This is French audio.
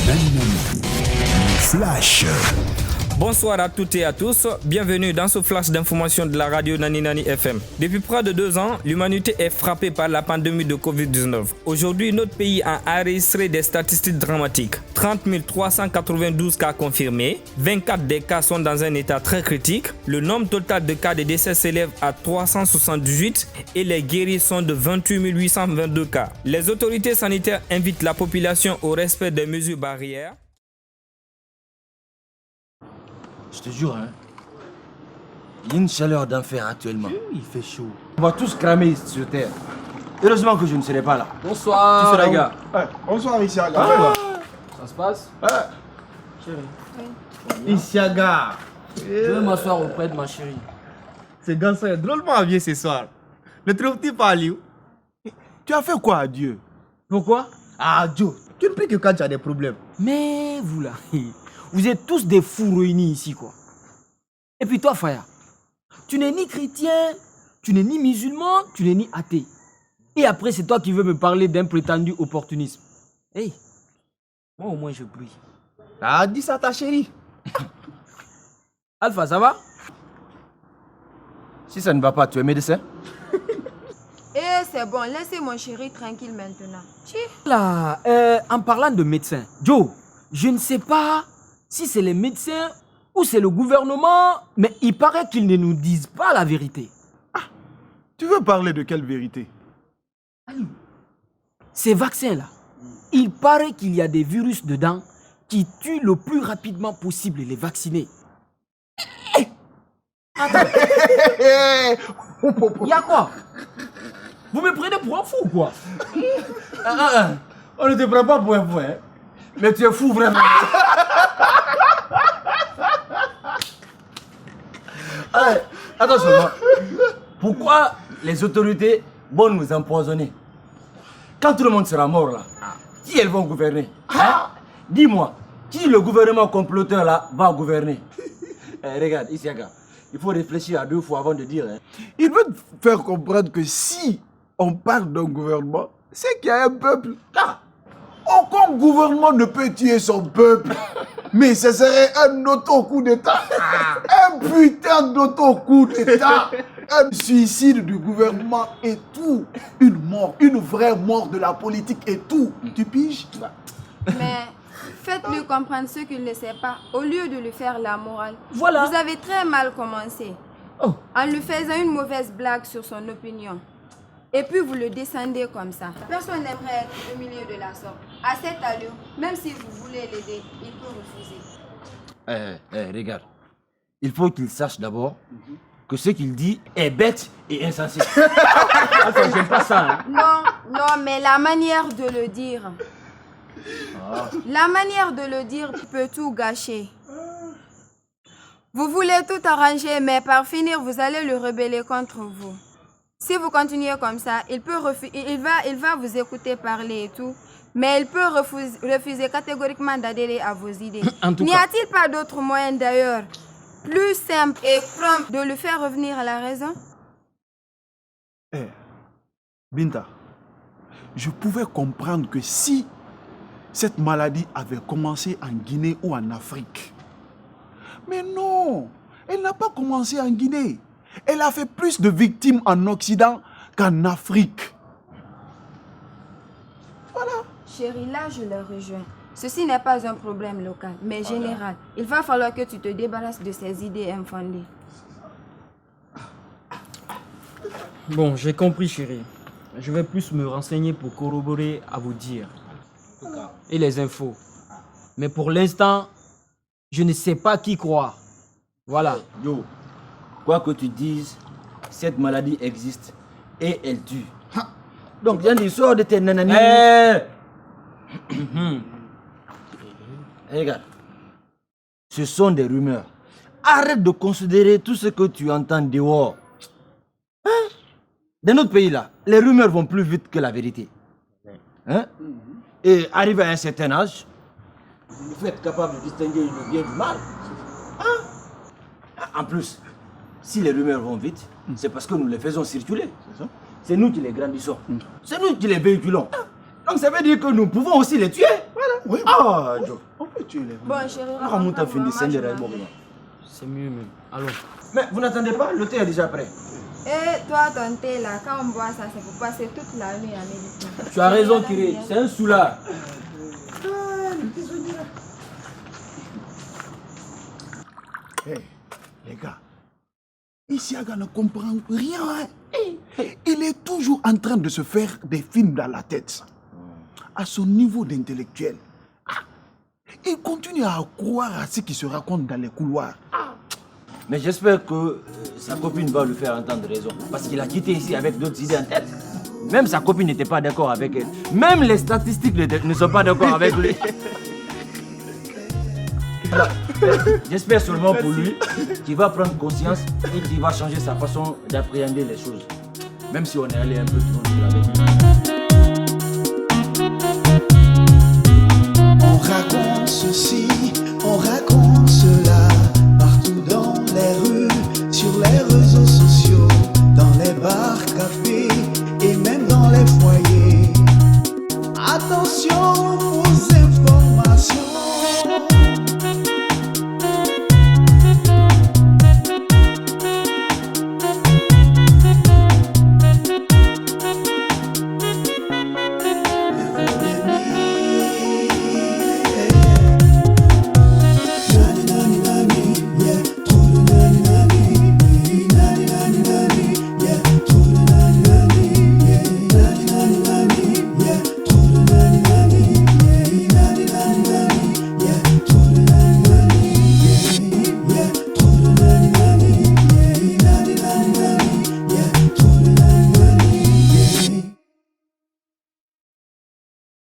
Nani Nani. Flash. Bonsoir à toutes et à tous, bienvenue dans ce flash d'information de la radio Nani Nani FM. Depuis près de 2 ans, l'humanité est frappée par la pandémie de Covid-19. Aujourd'hui, notre pays a enregistré des statistiques dramatiques. 30 392 cas confirmés, 24 des cas sont dans un état très critique, le nombre total de cas de décès s'élève à 378 et les guéris sont de 28 822 cas. Les autorités sanitaires invitent la population au respect des mesures barrières. Je te jure, hein. Il y a une chaleur d'enfer actuellement. Il fait chaud. On va tous cramer sur terre. Heureusement que je ne serai pas là. Bonsoir, les gars. Bonsoir, Isiaga. Ça se passe? Isiaga. Je vais m'asseoir auprès de ma chérie. Ce garçon est drôlement habillé ce soir. Ne trouves-tu pas, Liu? Tu as fait quoi à Dieu? Pourquoi? Ah, Dieu, tu ne pries que quand tu as des problèmes. Mais vous là, vous êtes tous des fous réunis ici, quoi. Et puis toi, Faya, tu n'es ni chrétien, tu n'es ni musulman, tu n'es ni athée. Et après, c'est toi qui veux me parler d'un prétendu opportunisme. Hey, moi au moins je prie. Ah, dis ça à ta chérie. Alpha, ça va? Si ça ne va pas, tu es médecin? Eh, c'est bon, laissez mon chéri tranquille maintenant. Là, en parlant de médecin, Joe, je ne sais pas si c'est les médecins ou c'est le gouvernement, mais il paraît qu'ils ne nous disent pas la vérité. Tu veux parler de quelle vérité? Ces vaccins-là, il paraît qu'il y a des virus dedans qui tuent le plus rapidement possible les vaccinés. Attends. Il y a quoi? Vous me prenez pour un fou ou quoi? On ne te prend pas pour un fou, hein. Mais tu es fou vraiment. Allez, attention, pourquoi les autorités vont nous empoisonner? Quand tout le monde sera mort là, qui elles vont gouverner, hein? Dis-moi, qui le gouvernement comploteur là va gouverner? Regarde, Isiaga, il faut réfléchir à 2 fois avant de dire. Hein. Il veut te faire comprendre que si on parle d'un gouvernement, c'est qu'il y a un peuple. Aucun gouvernement ne peut tuer son peuple. Mais ce serait un auto-coup d'État. Un putain d'auto-coup d'État. Un suicide du gouvernement et tout. Une mort, une vraie mort de la politique et tout. Tu piges? Mais faites-lui comprendre ce qu'il ne sait pas, au lieu de lui faire la morale. Voilà. Vous avez très mal commencé. Oh. En lui faisant une mauvaise blague sur son opinion. Et puis vous le descendez comme ça. Personne n'aimerait être au milieu de la sorte. À cette allure, même si vous voulez l'aider, il peut refuser. Regarde, il faut qu'il sache d'abord que ce qu'il dit est bête et insensé. Attends, j'aime pas ça. Hein. Non, mais la manière de le dire. La manière de le dire peut tout gâcher. Vous voulez tout arranger, mais par finir, vous allez le rebeller contre vous. Si vous continuez comme ça, il va vous écouter parler et tout, mais il peut refuser catégoriquement d'adhérer à vos idées. N'y a-t-il pas d'autre moyen d'ailleurs, plus simple et prompt de le faire revenir à la raison? Binta, je pouvais comprendre que si cette maladie avait commencé en Guinée ou en Afrique. Mais non, elle n'a pas commencé en Guinée. Elle a fait plus de victimes en Occident qu'en Afrique. Voilà. Chérie, là je le rejoins. Ceci n'est pas un problème local, mais général. Il va falloir que tu te débarrasses de ces idées infondées. Bon, j'ai compris, chérie. Je vais plus me renseigner pour corroborer à vous dire. Et les infos. Mais pour l'instant, je ne sais pas qui croire. Voilà. Yo, quoi que tu dises, cette maladie existe et elle tue. Donc, il y a des sorts de tes nanani. Regarde, ce sont des rumeurs. Arrête de considérer tout ce que tu entends dehors. Hein? Dans notre pays là, les rumeurs vont plus vite que la vérité. Hein? Et arrivé à un certain âge, vous faut être capable de distinguer le bien du mal. Hein? En plus, si les rumeurs vont vite, c'est parce que nous les faisons circuler. C'est nous qui les grandissons. C'est nous qui les véhiculons. Donc ça veut dire que nous pouvons aussi les tuer. Voilà. Oui, Ah, Joe. on peut tuer les Bon, chérie. Ah, comment t'as fini maman, je de m'en- C'est mieux même. Allons. Mais vous n'attendez pas, le thé est déjà prêt. Et toi, ton thé là, quand on boit ça, c'est pour passer toute la nuit à méditer. Tu as raison, Kiré. C'est un soulard. Hey, les gars, Isiaga ne comprend rien. Hein. Il est toujours en train de se faire des films dans la tête. À son niveau d'intellectuel. Il continue à croire à ce qui se raconte dans les couloirs. Mais j'espère que sa copine va lui faire entendre raison. Parce qu'il a quitté ici avec d'autres idées en tête. Même sa copine n'était pas d'accord avec elle. Même les statistiques ne sont pas d'accord avec lui. J'espère seulement pour lui qu'il va prendre conscience et qu'il va changer sa façon d'appréhender les choses. Même si on est allé un peu trop vite avec lui. On raconte ceci, on raconte cela, partout dans les rues, sur les réseaux sociaux, dans les bars, cafés et même dans les foyers. Attention, vous